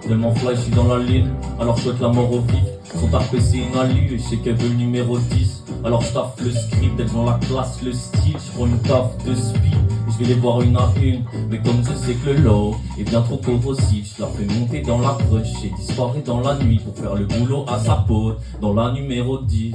Tellement fly, je suis dans la ligne, alors je souhaite la mort aux vifs. Son tarpé c'est une alu et je sais qu'elle veut le numéro 10. Alors je taffe le script, elles ont la classe, le style. Je prends une taf de speed et je vais les voir une à une. Mais comme je sais que le low est bien trop corrosif, je la fais monter dans la crush et disparaître dans la nuit pour faire le boulot à sa peau. Dans la numéro 10.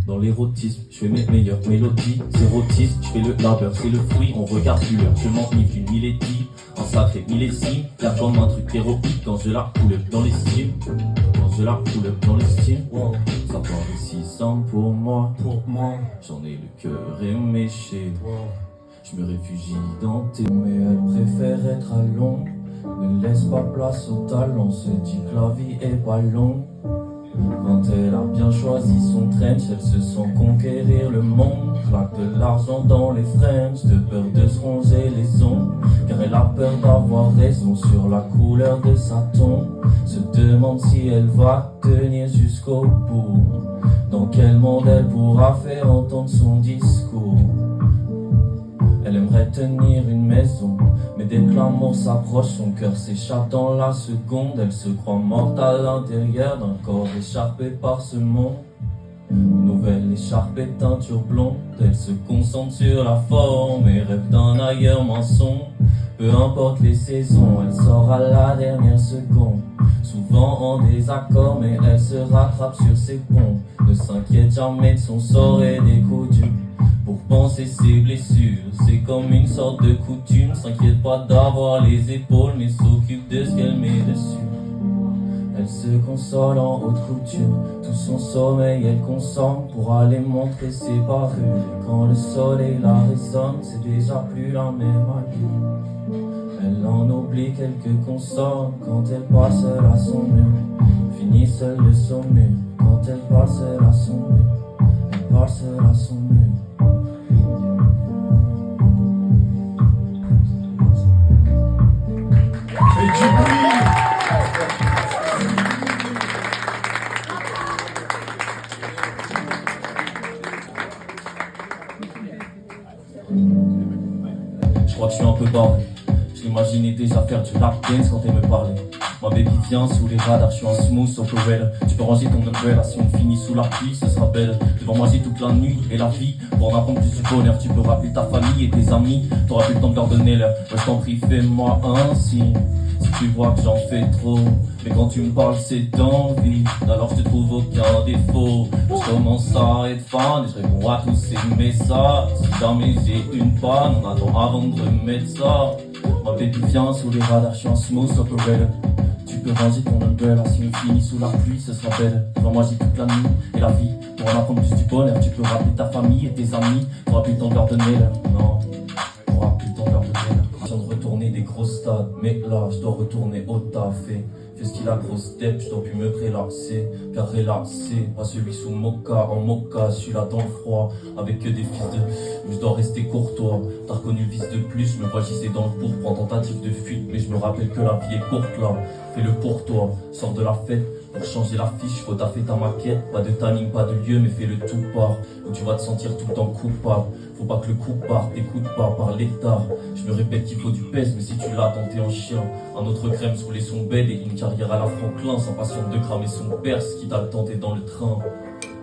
Dans l'érotisme, je fais mes meilleures mélodies. Zérotisme, je fais le labeur, c'est le fruit, on regarde plus l'heure. Je m'enivre d'une millétie, un sacré millésime. Y'a comme un truc héroïque quand je la coule dans l'estime. Quand je la coule dans l'estime. Ça paraît si simple pour moi. J'en ai le cœur éméché. Je me réfugie dans tes mais elle préfère être à l'ombre. Ne laisse pas place au talent, se dit que la vie est pas longue. Quand elle a bien choisi son trench, elle se sent conquérir le monde. Claque de l'argent dans les French, de peur de se ronger les ongles. Car elle a peur d'avoir raison sur la couleur de sa tombe. Se demande si elle va tenir jusqu'au bout. Dans quel monde elle pourra faire entendre son discours. Elle aimerait tenir une maison, mais dès que l'amour s'approche, son cœur s'échappe dans la seconde. Elle se croit morte à l'intérieur d'un corps écharpé par ce monde. Nouvelle écharpe et teinture blonde, elle se concentre sur la forme et rêve d'un ailleurs mensonge. Peu importe les saisons, elle sort à la dernière seconde. Souvent en désaccord, mais elle se rattrape sur ses ponts. Ne s'inquiète jamais de son sort et des coups durs. Pour penser ses blessures, c'est comme une sorte de coutume. S'inquiète pas d'avoir les épaules, mais s'occupe de ce qu'elle met dessus. Elle se console en haute couture, tout son sommeil elle consomme pour aller montrer ses parures. Et quand le soleil la résonne, c'est déjà plus la même allure. Elle en oublie quelques consonnes quand elle passe seule à son mur. Finit seule de sommeil quand elle parle seule à son mur. Elle parle seule à son mur. Je crois que je suis un peu barré. Je l'imaginais déjà faire du lap dance quand elle me parlait. Ma baby vient sous les radars, je suis un smooth opérel. Tu peux ranger ton umbrella si on finit sous la pluie, ce sera belle. Devant moi j'ai toute la nuit et la vie. Pour en apprendre plus du bonheur, tu peux rappeler ta famille et tes amis. T'auras plus le temps de leur donner l'heure. Je t'en prie, fais-moi un signe. Si tu vois que j'en fais trop, mais quand tu me parles c'est d'envie. Alors je te trouve aucun défaut. Je commence à être fan et je réponds à tous ces messages. Si jamais j'ai une panne, on attend avant de remettre ça. Ma baby vient sous les radars, je suis un smooth operator. Tu peux ranger ton umbrella, si on finit sous la pluie, ce sera belle. Devant moi j'ai toute la nuit et la vie. Pour en apprendre plus du bonheur, tu peux rappeler ta famille et tes amis. T'auras plus le temps de leur donner l'heure, non. T'auras plus le temps de leur donner l'heure. Je viens de retourner des gros stades, mais là je dois retourner au taf. Fais ce qu'il a grosse tête, je dois plus me prélasser. Car relaxé, pas celui sous mocha, en mocha, je suis là dans le froid. Avec que des fils de... Mais je dois rester courtois. T'as reconnu le vice de plus, je me vois gisser dans le pourpre en tentative de fuite. Mais je me rappelle que la vie est courte là. Fais-le pour toi, sors de la fête. Pour changer l'affiche, faut taffer ta maquette. Pas de timing, pas de lieu, mais fais le tout part. Où tu vas te sentir tout le temps coupable. Faut pas que le coup parte, t'écoutes pas par l'état. Je me répète qu'il faut du pèse, mais si tu l'as tenté en chien. Un autre crème sous les sons belles et une carrière à la Franklin. Sans patiente de cramer son perse qui t'a le tenté dans le train.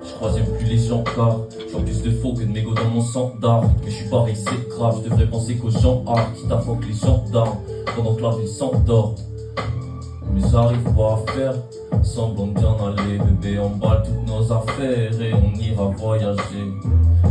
Je crois j'aime plus les gens car j'en plus de faux que de mégots dans mon sang d'art. Mais je suis pareil, c'est grave, je devrais penser qu'aux gens qui t'affoquent les gendarmes pendant que la ville s'endort. Mais j'arrive pas à faire semblant de bien aller. Bébé, emballe toutes nos affaires et on ira voyager.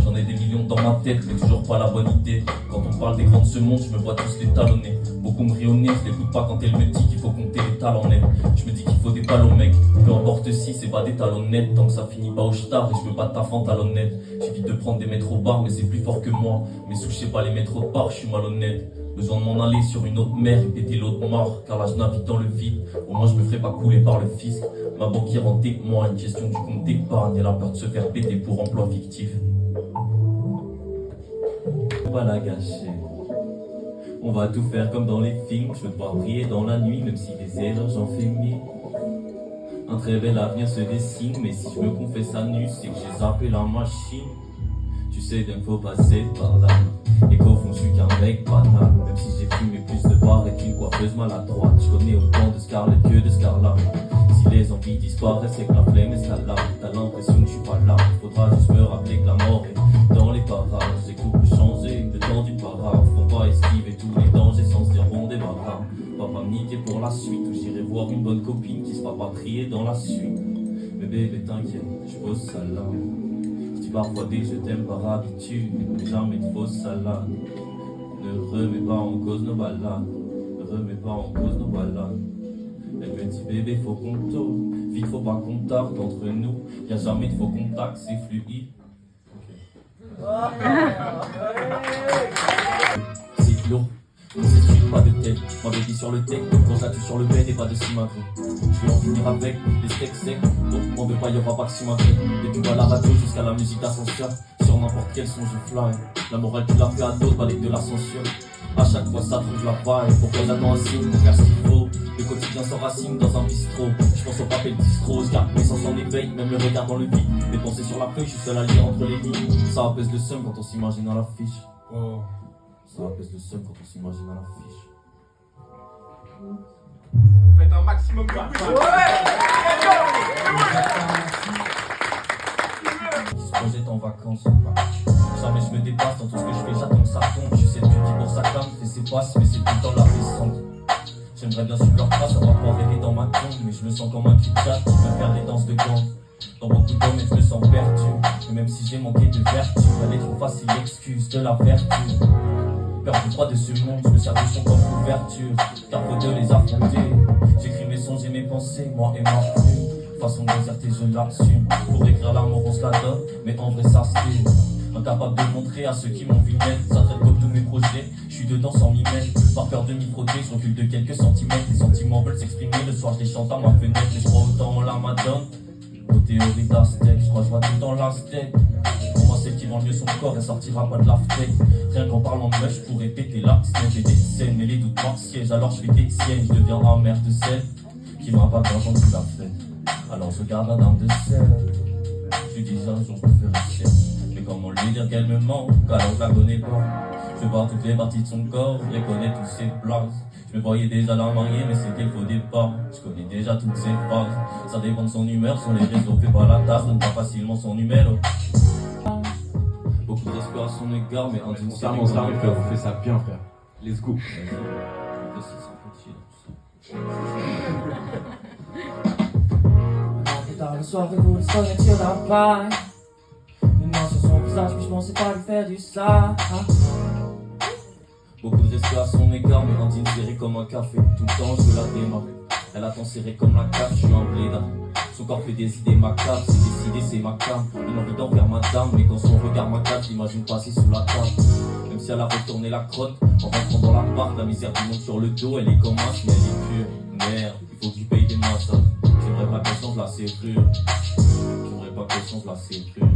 J'en ai des millions dans ma tête, mais toujours pas la bonne idée. Quand on parle des grands de ce monde, je me vois tous les talonner. Beaucoup me rient au nez, je l'écoute pas quand elle me dit qu'il faut compter les talons nets. Je me dis qu'il faut des talons mecs. Peu importe si c'est pas des talons nets, tant que ça finit pas au star et je veux pas de ta en talonnette. J'évite de prendre des métros bars, mais c'est plus fort que moi. Mais sous je sais pas les métros de part, je suis malhonnête. Besoin de m'en aller sur une autre mer et péter l'autre mort. Car là je navigue dans le vide, au moins je me ferai pas couler par le fisc. Ma banquière en témoigne, gestion du compte d'épargne et la peur de se faire péter pour emploi fictif. Pas la gâcher. On va tout faire comme dans les films. Je veux devoir briller dans la nuit, même si des erreurs j'en fais mille. Un très bel avenir se dessine, mais si je me confesse à nu, c'est que j'ai zappé la machine. Tu sais bien qu'il faut passer par là. Et qu'au fond je suis qu'un mec banal. Même si j'ai fumé plus de barres et qu'une coiffeuse maladroite. Je connais autant de Scarlett que de Scarlett. Si les envies disparaissent, c'est que la flemme escalade. T'as l'impression que je suis pas là. Faudra juste me rappeler que la mort est dans les parages. Et que tout peut changer, le temps d'une parade. Faut pas esquiver tous les dangers sans se dire bon débarras. Pas me niquer pour la suite, ou j'irai voir une bonne copine qui sera pas triée dans la suite. Mais bébé t'inquiète, je pose ça là. Je dis parfois des je t'aime par habitude, mais jamais de fausse salade. Ne remets pas en cause nos balades, ne remets pas en cause nos balades. Elle me dit bébé faut qu'on tourne, vite faut pas qu'on tarde entre nous. Y'a jamais de faux contact, c'est fluide. C'est lourd. C'est suite, pas de tête, ma baby sur le tech, quand j'attue sur le bed et pas de cimagre. Je vais en finir avec des steaks secs, donc on veut pas, y'aura pas que cimagre. Des pubs à la radio jusqu'à la musique d'ascenseur, sur n'importe quel son je fly. La morale tu l'as fait à d'autres avec de l'ascension. À chaque fois ça trouve la paille, pourquoi j'attends un signe pour faire ce qu'il faut. Le quotidien s'enracine dans un bistrot, je pense au papel distro, je garde mes sens en éveil, même le regard dans le vide. Mes pensées sur la feuille, je suis seul à lire entre les lignes. Ça apaise le seum quand on s'imagine à l'affiche. Ça apaise le seum quand on s'imagine à l'affiche. Faites un maximum de bruit. Qui se projette en vacances. Jamais je me dépasse dans tout ce que je fais, j'attends que ça tombe. Je suis cette pute qui pour sa cam fait ses passes, mais c'est tout le temps la descente. J'aimerais bien suivre leur trace, avoir pas rêver dans ma tombe, mais je me sens comme un cul de chat qui veut faire des danses de gants. Dans beaucoup de domaines, je me sens perdu. Et même si j'ai manqué de vertu, elle est trop facile, l'excuse de la vertu. Peur du froid de ce monde, je me sers de son comme couverture, car faut de les affronter. J'écris mes songes et mes pensées, moi et ma plume. Façon désertée, je l'assume. Pour écrire l'amour, on se la donne, mais en vrai ça se fait. Incapable de montrer à ceux qui m'ont vu naître. Ça traite comme tous mes projets, je suis dedans sans m'y mettre. Par peur de m'y frotter, je recule de quelques centimètres. Les sentiments veulent s'exprimer, le soir je les chante à ma fenêtre. Mais je crois autant en la madone, aux théories d'Aztec. Je crois que je vois tout dans l'Aztec. Pour moi celle qui vend le mieux son corps, elle sortira pas de l'Afrique. Rien qu'en parlant de meuf, je pourrais péter la snap. J'ai des scènes, mais les doutes m'assiègent. Alors je fais des siennes, je deviens amer de celle qui m'a pas d'argent sous la fête. Alors je garde un arme de sel. Je lui dis un jour je me ferai cher. Mais comment lui dire qu'elle me manque alors je la connais pas. Je vois toutes les parties de son corps, je les connais tous ses blagues. Je me voyais déjà la marier mais c'était le faux départ. Je connais déjà toutes ses phrases. Ça dépend de son humeur, sur les réseaux fais pas la tâche, donne pas facilement son numéro. Beaucoup de respect à son égard mais indigne. On s'arrête frère, vous faites ça bien frère. Let's go. Plus tard le soir, vous le soleil sur la paille. Une main sur son visage, mais je pensais pas lui faire du ça. Beaucoup de respect à son égard, mais indigne serré comme un café. Tout le temps je veux la démarrer. Elle attend serré comme la cave, je suis un blédard. Son corps fait des idées macabres, c'est décidé, c'est ma cam. Une envie d'en faire ma dame, mais quand son regard m'accable, j'imagine passer sous la table. Même si elle a retourné la crotte, en rentrant dans l'appart, la misère du monde sur le dos, elle est comme un, mais elle est pure. Merde, il faut que je paye des masses. J'aimerais pas qu'elle change la serrure. J'aimerais pas qu'elle change la serrure.